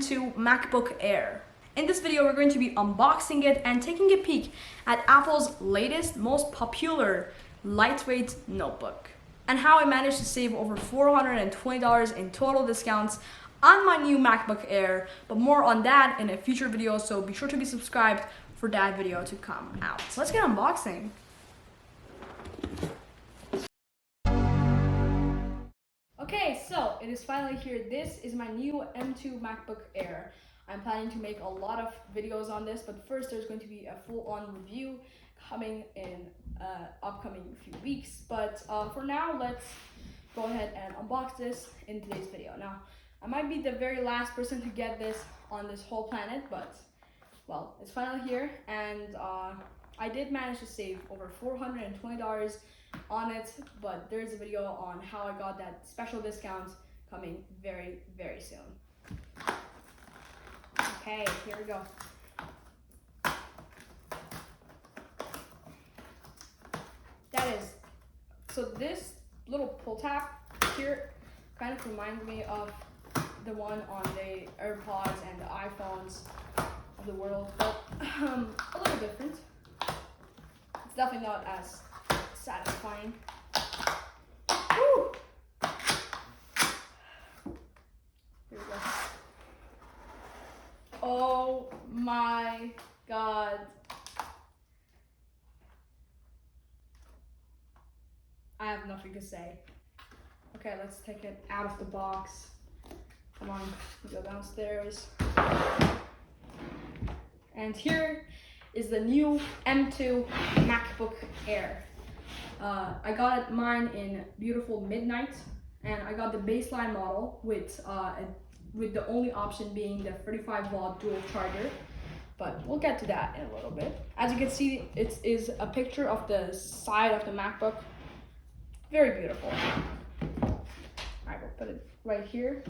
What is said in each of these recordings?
M2 MacBook Air. In this video, we're going to be unboxing it and taking a peek at Apple's latest, most popular lightweight notebook, and how I managed to save over $420 in total discounts on my new MacBook Air, but more on that in a future video, so be sure to be subscribed for that video to come out. So let's get unboxing. Okay, so it is finally here. This is my new M2 MacBook Air. I'm planning to make a lot of videos on this, but first there's going to be a full-on review coming in upcoming few weeks. But for now, let's go ahead and unbox this in today's video. Now, I might be the very last person to get this on this whole planet, but well, it's finally here, and I did manage to save over $420 on it, but there's a video on how I got that special discount coming very, very soon. Okay, here we go. That is, so this little pull tab here kind of reminds me of the one on the AirPods and the iPhones of the world, but a little different. It's definitely not as satisfying. Woo! Here we go. Oh my god. I have nothing to say. Okay, let's take it out of the box. Come on, go downstairs. And here is the new M2 MacBook Air. I got mine in beautiful midnight, and I got the baseline model with the only option being the 35-watt dual charger. But we'll get to that in a little bit. As you can see, it is a picture of the side of the MacBook. Very beautiful. Alright, we'll put it right here.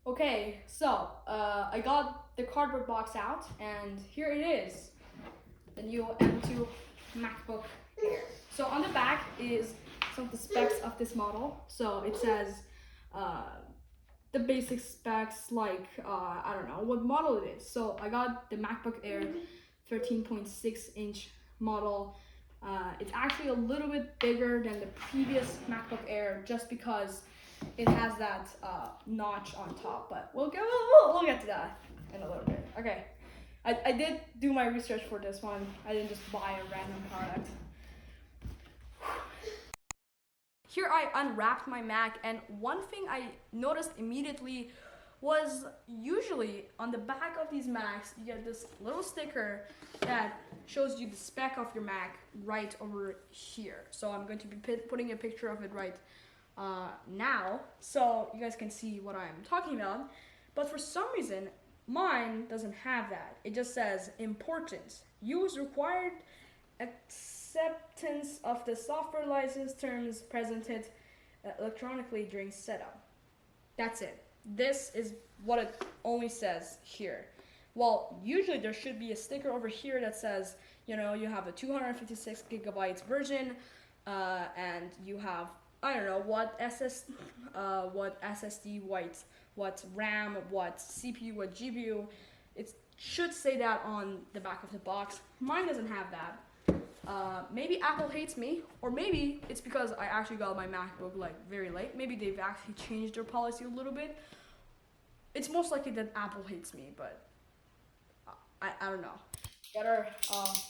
Okay, so I got the cardboard box out, and here it is, the new M2 MacBook Air. So on the back is some of the specs of this model. So it says the basic specs, like I don't know what model it is. So I got the MacBook Air 13.6-inch model. It's actually a little bit bigger than the previous MacBook Air just because it has that notch on top, but we'll get to that in a little bit. Okay, I did do my research for this one. I didn't just buy a random product. Here I unwrapped my Mac, and one thing I noticed immediately was usually on the back of these Macs, you get this little sticker that shows you the spec of your Mac right over here. So I'm going to be putting a picture of it right now, so you guys can see what I'm talking about. But for some reason, mine doesn't have that. It just says important. Use required acceptance of the software license terms presented electronically during setup. That's it. This is what it only says here. Well, usually there should be a sticker over here that says, you know, you have a 256 gigabytes version, and you have, I don't know, what SSD, what RAM, what CPU, what GPU. It should say that on the back of the box. Mine doesn't have that. Maybe Apple hates me, or maybe it's because I actually got my MacBook like very late. Maybe they've actually changed their policy a little bit. It's most likely that Apple hates me, but I don't know. Got our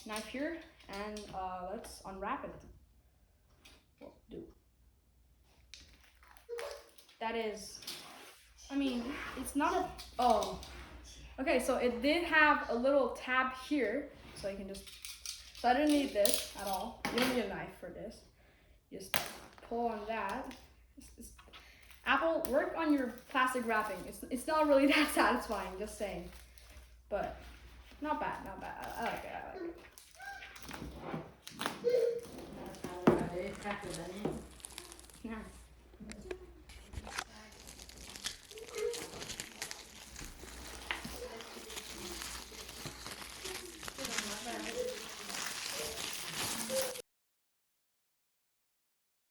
knife here, and let's unwrap it. We'll do. That is, I mean, it's not a, oh. Okay, so it did have a little tab here, so you can just, so I didn't need this at all. You don't need a knife for this. Just pull on that. Apple, work on your plastic wrapping. It's not really that satisfying, just saying. But not bad, not bad. I like it, I like it. Yeah.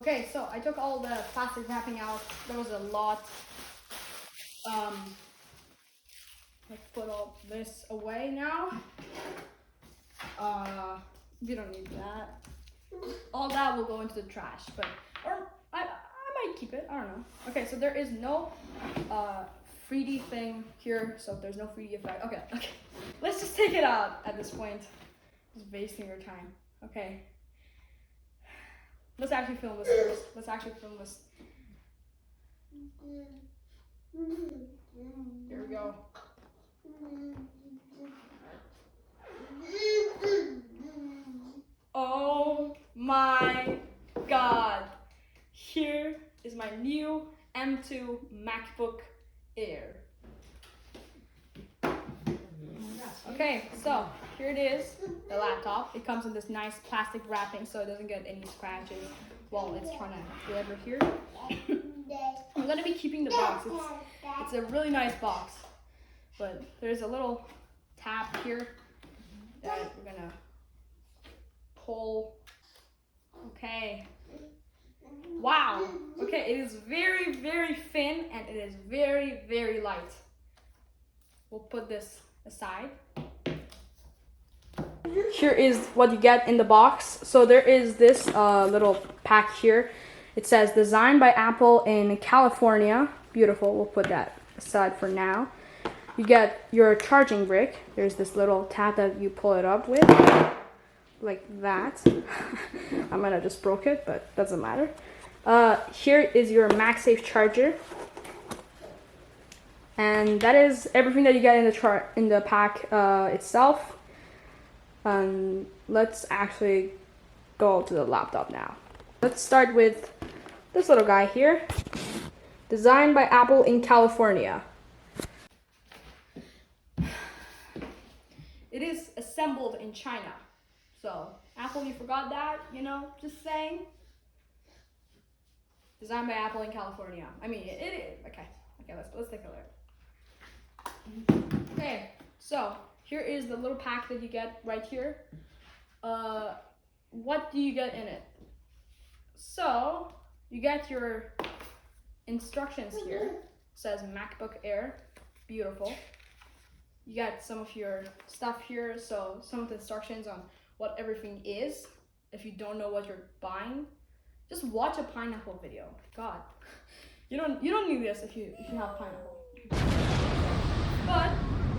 Okay, so I took all the plastic wrapping out. There was a lot. let's put all this away now. We don't need that. All that will go into the trash, or I might keep it. I don't know. Okay, so there is no 3D thing here, so there's no 3D effect. Okay. Let's just take it out at this point. Just wasting your time. Okay. Let's actually film this first. Here we go. Oh my God. Here is my new M2 MacBook Air. Okay, so here it is, the laptop. It comes in this nice plastic wrapping so it doesn't get any scratches while it's trying to deliver here. I'm gonna be keeping the box. It's a really nice box, but there's a little tab here that we're gonna pull. Okay. Wow. Okay, it is very, very thin and it is very, very light. We'll put this aside. Here is what you get in the box. So there is this little pack here. It says designed by Apple in California. Beautiful. We'll put that aside for now. You get your charging brick. There's this little tab that you pull it up with, like that. I might have just broke it, but doesn't matter. Here is your MagSafe charger. And that is everything that you get in the pack itself. Let's actually go to the laptop now. Let's start with this little guy here. Designed by Apple in California. It is assembled in China. So, Apple, you forgot that, just saying. Designed by Apple in California. I mean, it is. Okay, let's take a look. Okay, so here is the little pack that you get right here. What do you get in it? So, you get your instructions here. It says MacBook Air. Beautiful. You got some of your stuff here, so some of the instructions on what everything is. If you don't know what you're buying, just watch a pineapple video. God, you don't need this if you have pineapple. But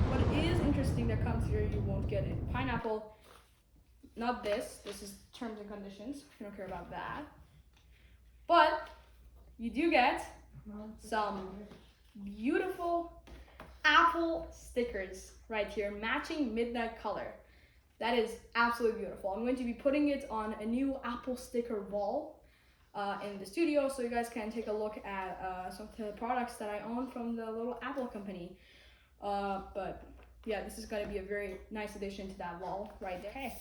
what is interesting that comes here, you won't get it. Pineapple, not this. This is terms and conditions. You don't care about that. But you do get some beautiful Apple stickers right here, matching midnight color. That is absolutely beautiful. I'm going to be putting it on a new Apple sticker wall in the studio, so you guys can take a look at some of the products that I own from the little Apple company. But yeah, this is going to be a very nice addition to that wall right there. Hey,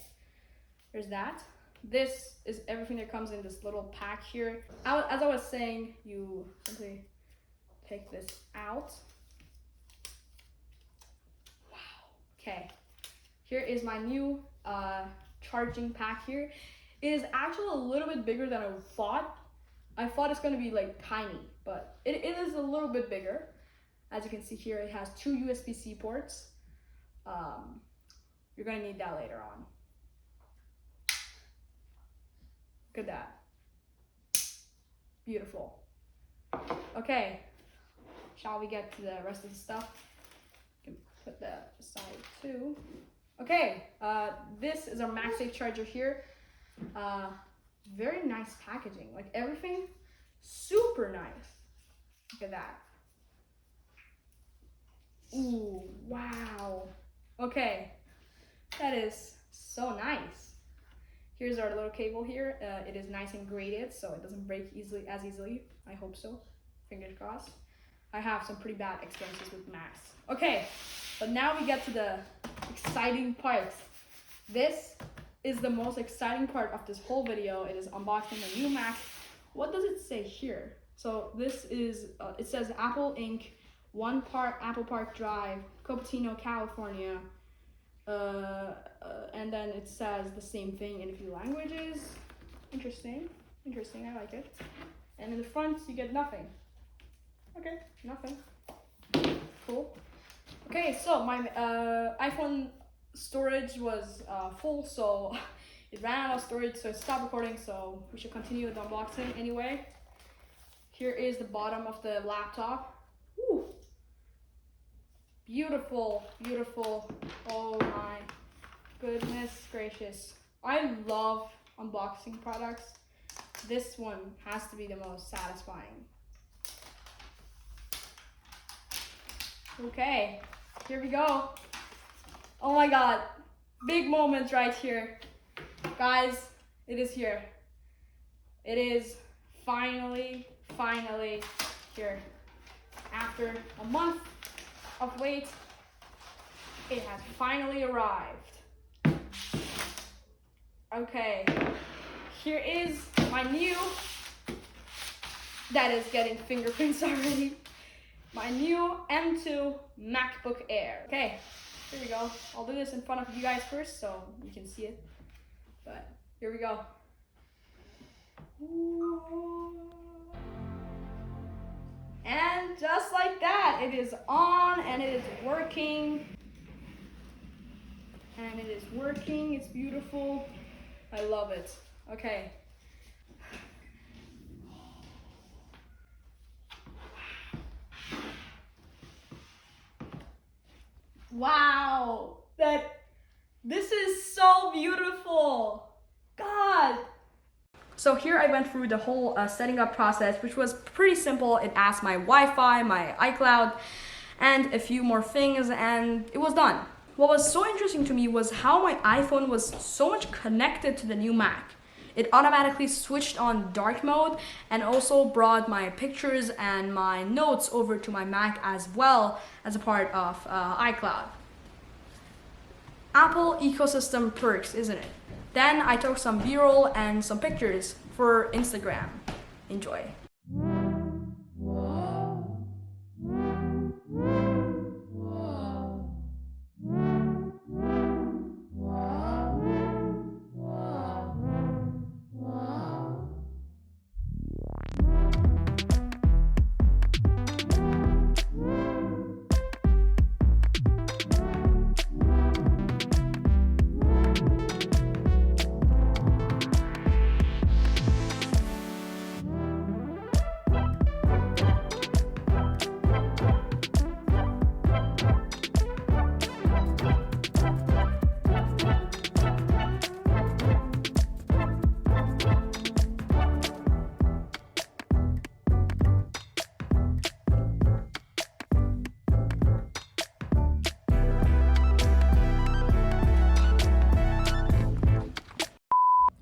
there's that. This is everything that comes in this little pack here. As I was saying, you simply take this out. Wow. Okay. Here is my new charging pack here. It is actually a little bit bigger than I thought. I thought it's going to be like tiny, but it is a little bit bigger. As you can see here, it has 2 USB-C ports. You're going to need that later on. Look at that. Beautiful. Okay, shall we get to the rest of the stuff? You can put that aside too. Okay, this is our MagSafe charger here. Very nice packaging, like everything super nice. Look at that. Ooh, wow. Okay, that is so nice. Here's our little cable here. It is nice and graded, so it doesn't break as easily. I hope so. Fingers crossed. I have some pretty bad experiences with Macs. Okay, but now we get to the exciting parts. This is the most exciting part of this whole video. It is unboxing a new Mac. What does it say here? So this is, it says Apple Inc. 1 part Apple Park Drive, Cupertino, California. And then it says the same thing in a few languages. Interesting, I like it. And in the front, you get nothing. Okay, nothing. Cool. Okay, so my iPhone storage was full, so it ran out of storage, so it stopped recording. So we should continue the unboxing anyway. Here is the bottom of the laptop. Ooh. Beautiful, beautiful. Oh my goodness gracious. I love unboxing products. This one has to be the most satisfying. Okay, here we go. Oh my god, big moments right here. Guys, it is here. It is finally here. After a month of wait, it has finally arrived. Okay, here is my new, that is getting fingerprints already, my new M2 MacBook Air. Okay, here we go. I'll do this in front of you guys first so you can see it, but here we go. And just like that, it is on and it is working. And it is working, it's beautiful. I love it. Okay. Wow, this is so beautiful. God. So here I went through the whole setting up process, which was pretty simple. It asked my Wi-Fi, my iCloud, and a few more things, and it was done. What was so interesting to me was how my iPhone was so much connected to the new Mac. It automatically switched on dark mode and also brought my pictures and my notes over to my Mac as well as a part of iCloud. Apple ecosystem perks, isn't it? Then I took some B-roll and some pictures for Instagram. Enjoy.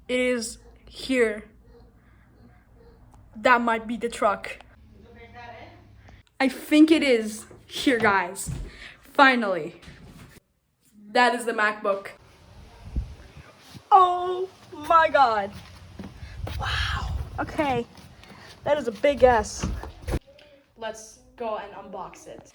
It is here. That might be the truck. I think it is here, guys. Finally. That is the MacBook. Oh my god. Wow. Okay. That is a big S. Let's go and unbox it.